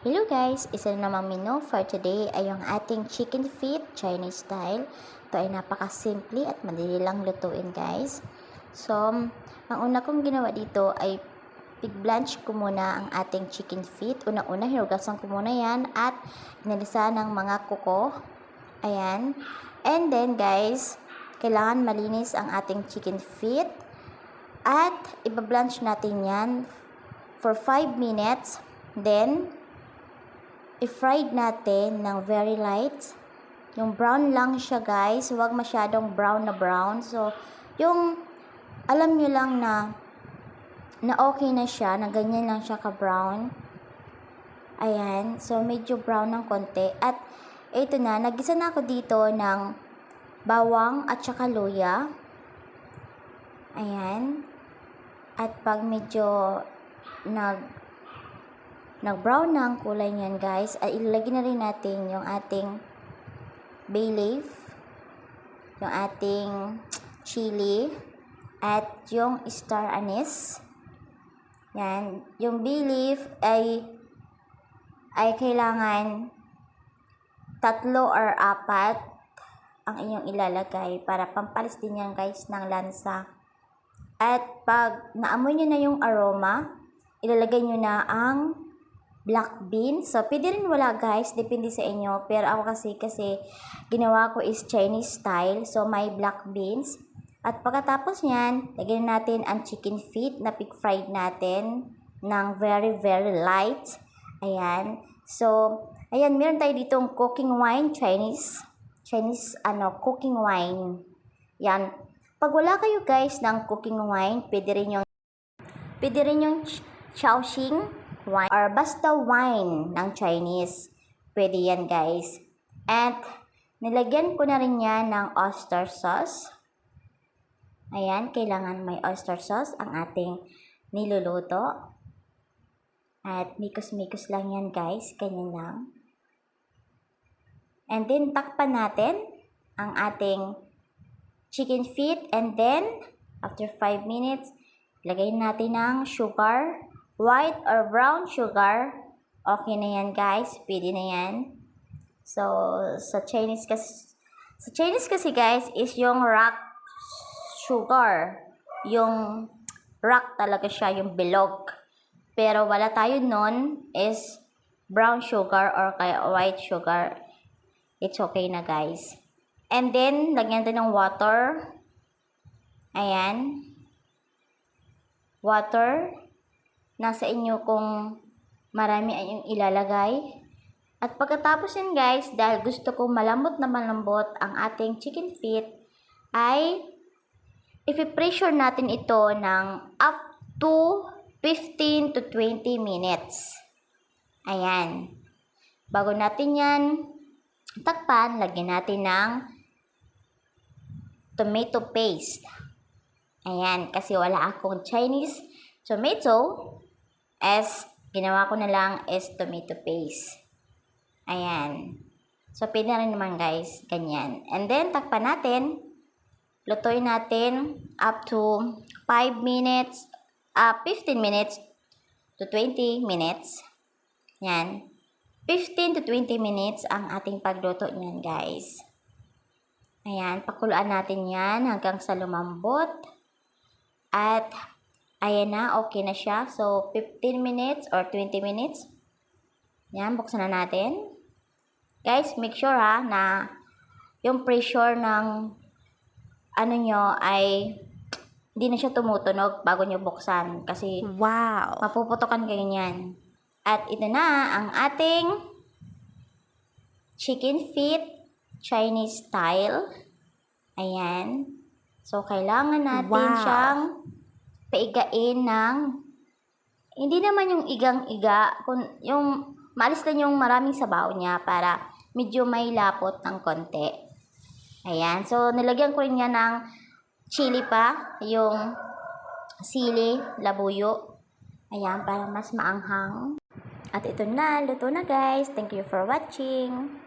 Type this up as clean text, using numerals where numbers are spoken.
Hello guys! Isa na namang menu for today ay yung ating chicken feet Chinese style. Ito ay napakasimple at madali lang lutuin guys. So, ang una kong ginawa dito ay pig-blanch ko muna ang ating chicken feet. Una-una, hinugasan ko muna yan at inalisa ng mga kuko. Ayan. And then guys, kailangan malinis ang ating chicken feet. At iba-blanch natin yan for 5 minutes. Then, i-fried natin ng very light. Yung brown lang siya guys. Huwag masyadong brown na brown. So, yung alam nyo lang na okay na siya. Na ganyan lang siya ka-brown. Ayan. So, medyo brown ng konti. At ito na. Nagisa na ako dito ng bawang at saka luya. Ayan. At pag medyo nag-brown na ang kulay niyan guys, ay ilalagay na rin natin yung ating bay leaf, yung ating chili, at yung star anise. Yan. Yung bay leaf ay kailangan 3 or 4 ang inyong ilalagay para pampalis din yan guys ng lansa. At pag naamoy nyo na yung aroma, ilalagay nyo na ang black beans. So, pwede rin wala guys. Depende sa inyo. Pero ako kasi ginawa ko is Chinese style. So, may black beans. At pagkatapos nyan, lagyan natin ang chicken feet na pig-fried natin ng very, very light. Ayan. So, ayan. Meron tayo ditong cooking wine. Chinese cooking wine. Yan. Pag wala kayo guys ng cooking wine, pwede rin yung Shaoxing wine or basta wine ng Chinese. Pwede yan guys. At nilagyan ko na rin yan ng oyster sauce. Ayan, kailangan may oyster sauce ang ating niluluto. At mikos-mikos lang yan guys, ganyan lang. And then takpan natin ang ating chicken feet, and then after 5 minutes, lagay natin ng sugar, white or brown sugar. Okay na yan guys, pwede na yan. So, sa Chinese kasi guys is yung rock sugar. Yung rock talaga siya, yung bilog. Pero wala tayo nun is brown sugar or kaya white sugar. It's okay na guys. And then, lagyan natin ng water. Ayan. Water. Nasa inyo kung marami ay yung ilalagay. At pagkatapos yan guys, dahil gusto kong malambot na malambot ang ating chicken feet, ay i-pressure natin ito ng up to 15 to 20 minutes. Ayan. Bago natin yan takpan, lagyan natin ng tomato paste. Ayan, kasi wala akong Chinese tomato, ginawa ko na lang is tomato paste. Ayan. So, pwede na rin naman guys, ganyan. And then, takpan natin. Lutuin natin up to 5 minutes, 15 minutes to 20 minutes. Yan. 15 to 20 minutes ang ating pagluto niyan guys. Ayan, pakuluan natin yan hanggang sa lumambot. At, ayan na, okay na siya. So, 15 minutes or 20 minutes. Yan, buksan na natin. Guys, make sure na yung pressure ng nyo ay hindi na siya tumutunog bago nyo buksan. Kasi, wow, mapuputokan kayo niyan. At ito na ang ating chicken feet Chinese style. Ayan. So, kailangan natin siyang paigain ng, hindi naman yung igang-iga, yung maalis lang yung maraming sabaw niya para medyo may lapot ng konti. Ayan. So, nilagyan ko rin niya ng chili pa, yung sili, labuyo. Ayan, para mas maanghang. At ito na, luto na guys. Thank you for watching.